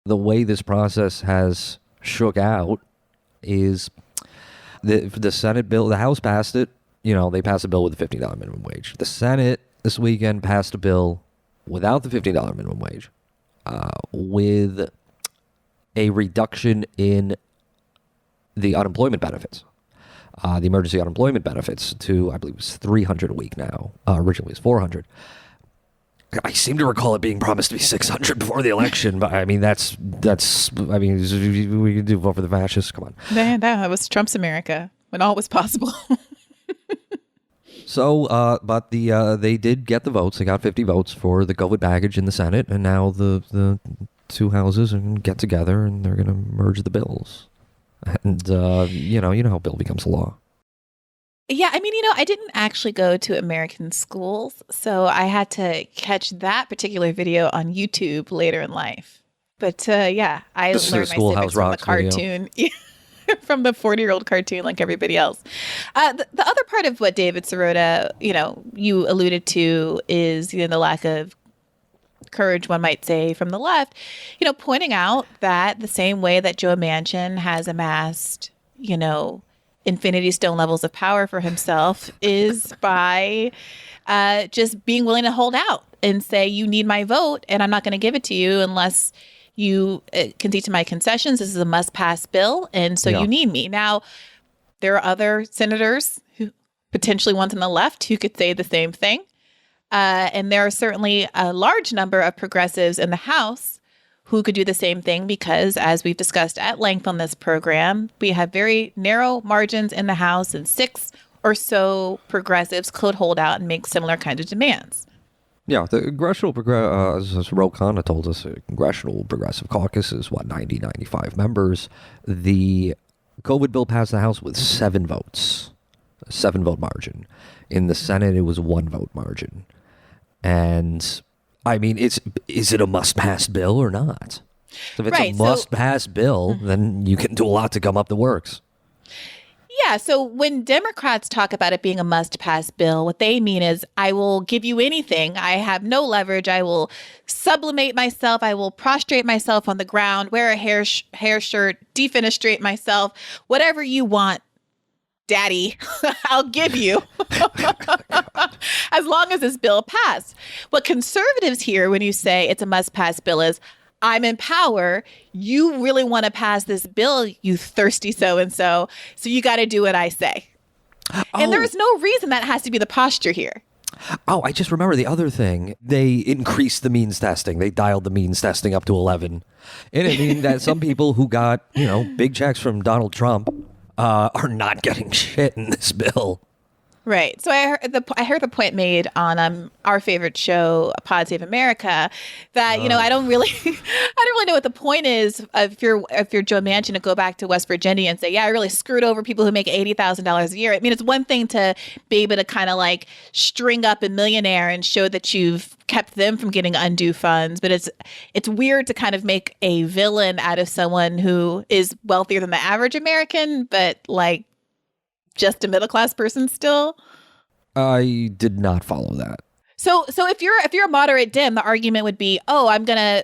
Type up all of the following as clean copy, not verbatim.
the way this process has shook out is the Senate bill, the House passed it. They passed a bill with the $15 minimum wage. The Senate this weekend passed a bill without the $15 minimum wage, with a reduction in the unemployment benefits, the emergency unemployment benefits to, I believe it was $300 a week now. Originally it was $400. I seem to recall it being promised to be $600 before the election, but I mean, we can do vote for the fascists. Come on. That was Trump's America when all was possible. So, but they did get the votes. They got 50 votes for the COVID package in the Senate, and now the two houses are going to get together and they're going to merge the bills. And, you know how a bill becomes law. Yeah, I mean, I didn't actually go to American schools, so I had to catch that particular video on YouTube later in life. But yeah, I learned my civics from the cartoon, from the 40-year-old cartoon like everybody else. The other part of what David Sirota, you alluded to is the lack of courage, one might say, from the left, pointing out that the same way that Joe Manchin has amassed, infinity stone levels of power for himself is by just being willing to hold out and say, you need my vote and I'm not going to give it to you unless you concede to my concessions. This is a must pass bill. And so you need me. Now, there are other senators who potentially ones on the left who could say the same thing. And there are certainly a large number of progressives in the House who could do the same thing because, as we've discussed at length on this program, we have very narrow margins in the House and 6 or so progressives could hold out and make similar kinds of demands. Yeah, the Congressional, as Ro Khanna told us, Congressional Progressive Caucus is, 95 members. The COVID bill passed the House with 7 votes, a 7-vote margin. In the Senate, it was 1-vote margin. And I mean, is it a must-pass bill or not? So if it's a must-pass bill, then you can do a lot to gum up the works. Yeah, so when Democrats talk about it being a must-pass bill, what they mean is, I will give you anything. I have no leverage. I will sublimate myself. I will prostrate myself on the ground, wear a hair shirt, defenestrate myself, whatever you want. Daddy, I'll give you as long as this bill passed. What conservatives hear when you say it's a must-pass bill is, I'm in power. You really want to pass this bill, you thirsty so-and-so. So you got to do what I say. And there is no reason that has to be the posture here. Oh, I just remember the other thing. They increased the means testing. They dialed the means testing up to 11. And it means that some people who got, big checks from Donald Trump are not getting shit in this bill. Right. So I heard the point made on our favorite show, Pod Save America, that I don't really know what the point is if you're Joe Manchin to go back to West Virginia and say, yeah, I really screwed over people who make $80,000 a year. I mean, it's one thing to be able to kind of like string up a millionaire and show that you've kept them from getting undue funds, but it's weird to kind of make a villain out of someone who is wealthier than the average American, but like just a middle-class person still? I did not follow that. So if you're a moderate Dem, the argument would be, I'm gonna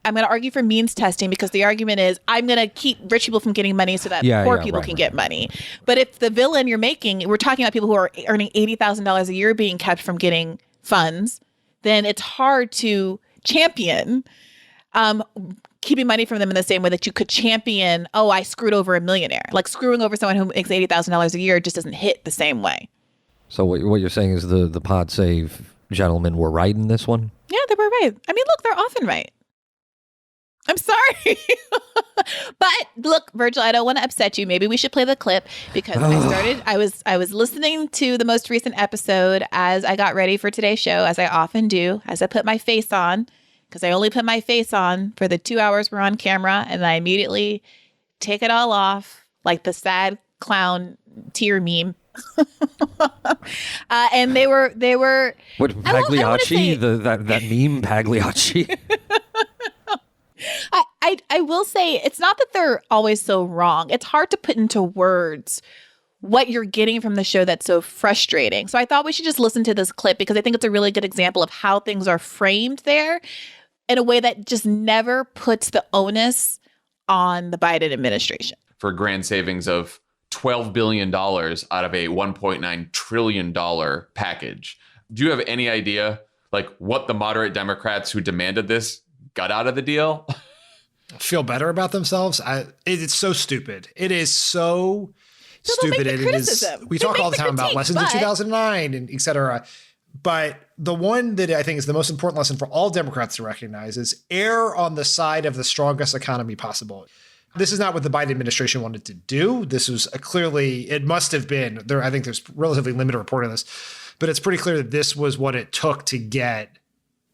argue for means testing because the argument is I'm gonna keep rich people from getting money so that poor people can get money. But if the villain you're making, we're talking about people who are earning $80,000 a year being kept from getting funds, then it's hard to champion keeping money from them in the same way that you could champion, I screwed over a millionaire. Like screwing over someone who makes $80,000 a year just doesn't hit the same way. So what you're saying is the Pod Save gentlemen were right in this one? Yeah, they were right. I mean, look, they're often right. I'm sorry. But look, Virgil, I don't want to upset you. Maybe we should play the clip because I was listening to the most recent episode as I got ready for today's show, as I often do, as I put my face on. Because I only put my face on for the 2 hours we're on camera, and I immediately take it all off, like the sad clown tear meme. And they were what, Pagliacci? That meme Pagliacci. I will say it's not that they're always so wrong. It's hard to put into words what you're getting from the show that's so frustrating. So I thought we should just listen to this clip because I think it's a really good example of how things are framed there. in a way that just never puts the onus on the Biden administration. For a grand savings of $12 billion out of a $1.9 trillion package. Do you have any idea like what the moderate Democrats who demanded this got out of the deal? Feel better about themselves? It's so stupid. It is so stupid. We talk all the time about lessons of 2009 and et cetera. But the one that I think is the most important lesson for all Democrats to recognize is err on the side of the strongest economy possible. This is not what the Biden administration wanted to do. This was it must have been there. I think there's relatively limited reporting on this, but it's pretty clear that this was what it took to get,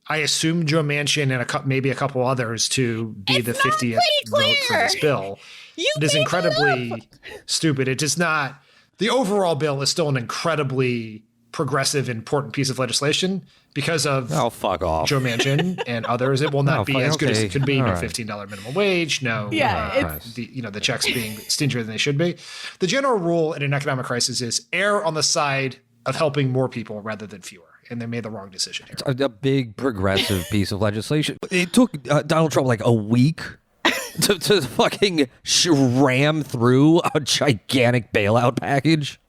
I assume, Joe Manchin and maybe a couple others to be the 50th vote for this bill. It is incredibly stupid. It is not. The overall bill is still an incredibly progressive, important piece of legislation because of fuck off. Joe Manchin and others. It will not be as good as it could be. No $15 minimum wage. No, the checks being stingier than they should be. The general rule in an economic crisis is err on the side of helping more people rather than fewer. And they made the wrong decision here. It's a big progressive piece of legislation. It took Donald Trump like a week to fucking ram through a gigantic bailout package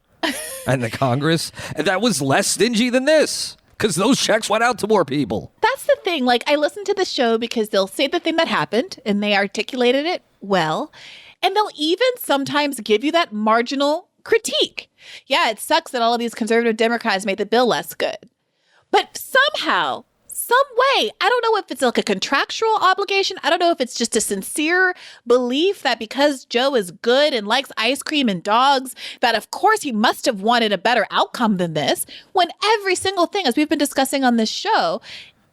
and the Congress. And that was less stingy than this because those checks went out to more people. That's the thing. Like, I listen to the show because they'll say the thing that happened and they articulated it well. And they'll even sometimes give you that marginal critique. Yeah, it sucks that all of these conservative Democrats made the bill less good. But somehow, some way, I don't know if it's like a contractual obligation. I don't know if it's just a sincere belief that because Joe is good and likes ice cream and dogs, that of course he must have wanted a better outcome than this, when every single thing, as we've been discussing on this show,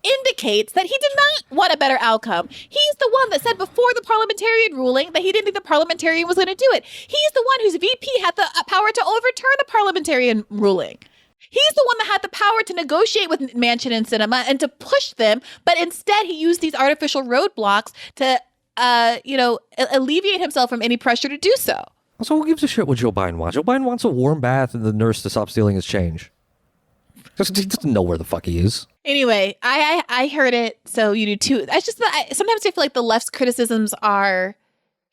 indicates that he did not want a better outcome. He's the one that said before the parliamentarian ruling that he didn't think the parliamentarian was going to do it. He's the one whose VP had the power to overturn the parliamentarian ruling. He's the one that had the power to negotiate with Manchin and Sinema and to push them, but instead he used these artificial roadblocks to, alleviate himself from any pressure to do so. So who gives a shit what Joe Biden wants? Joe Biden wants a warm bath and the nurse to stop stealing his change. He doesn't know where the fuck he is. Anyway, I heard it, so you do too. I just sometimes I feel like the left's criticisms are,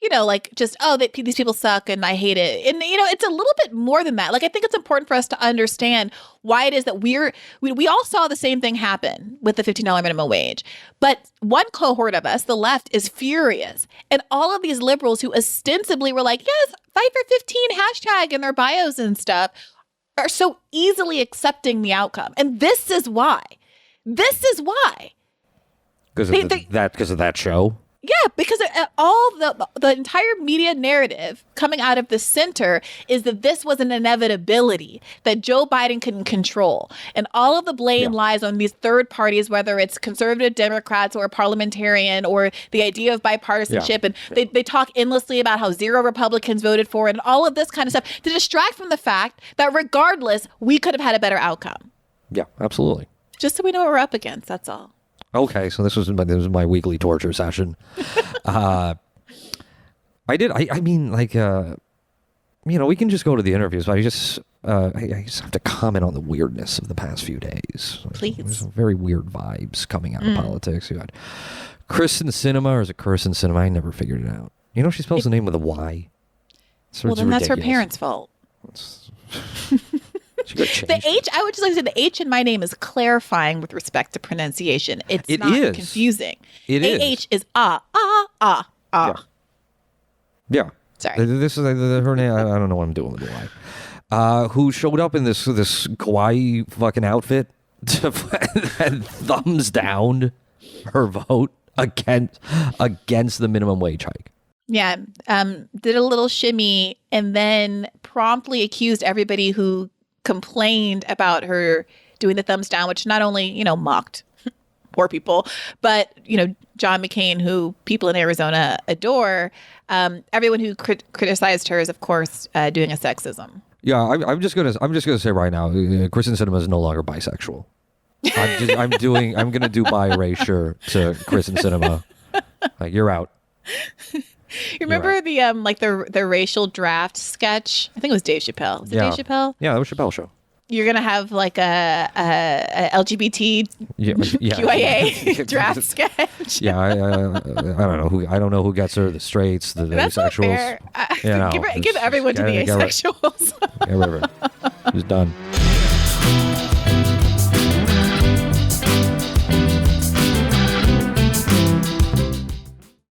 these people suck and I hate it. And, it's a little bit more than that. Like, I think it's important for us to understand why it is that we all saw the same thing happen with the $15 minimum wage. But one cohort of us, the left, is furious. And all of these liberals who ostensibly were like, yes, fight for 15 hashtag in their bios and stuff, are so easily accepting the outcome. And this is why. Because of that show? Yeah, because all the entire media narrative coming out of the center is that this was an inevitability that Joe Biden couldn't control. And all of the blame lies on these third parties, whether it's conservative Democrats or parliamentarian or the idea of bipartisanship. And they talk endlessly about how 0 Republicans voted for it and all of this kind of stuff to distract from the fact that regardless, we could have had a better outcome. Yeah, absolutely. Just so we know what we're up against, that's all. Okay, so this was my weekly torture session. We can just go to the interviews, but I just have to comment on the weirdness of the past few days. Please. There's some very weird vibes coming out of politics. You had Kristen Sinema, or is it Kirsten Sinema? I never figured it out. She spells the name with a Y. Well, then that's her parents' fault. The H, I would just like to say the H in my name is clarifying with respect to pronunciation. It's not confusing. It is. AH is ah. Yeah. Sorry. This is her name. I don't know what I'm doing with the Y. Who showed up in this kawaii fucking outfit and thumbs down her vote against the minimum wage hike. Yeah. Did a little shimmy and then promptly accused everybody who complained about her doing the thumbs down, which not only, mocked poor people, but, John McCain, who people in Arizona adore, everyone who criticized her is, of course, doing a sexism. Yeah, I'm just gonna say right now, Kristen Sinema is no longer bisexual. I'm gonna do bi erasure to Kristen Sinema. Like, you're out. You remember the racial draft sketch? I think it was Dave Chappelle. Was it Dave Chappelle? Yeah, that was Chappelle's show. you're gonna have like a LGBT QIA draft sketch. Yeah, I don't know who gets her, the straights, the That's asexuals. Not fair. Give everyone to the asexuals. Whatever. She's done.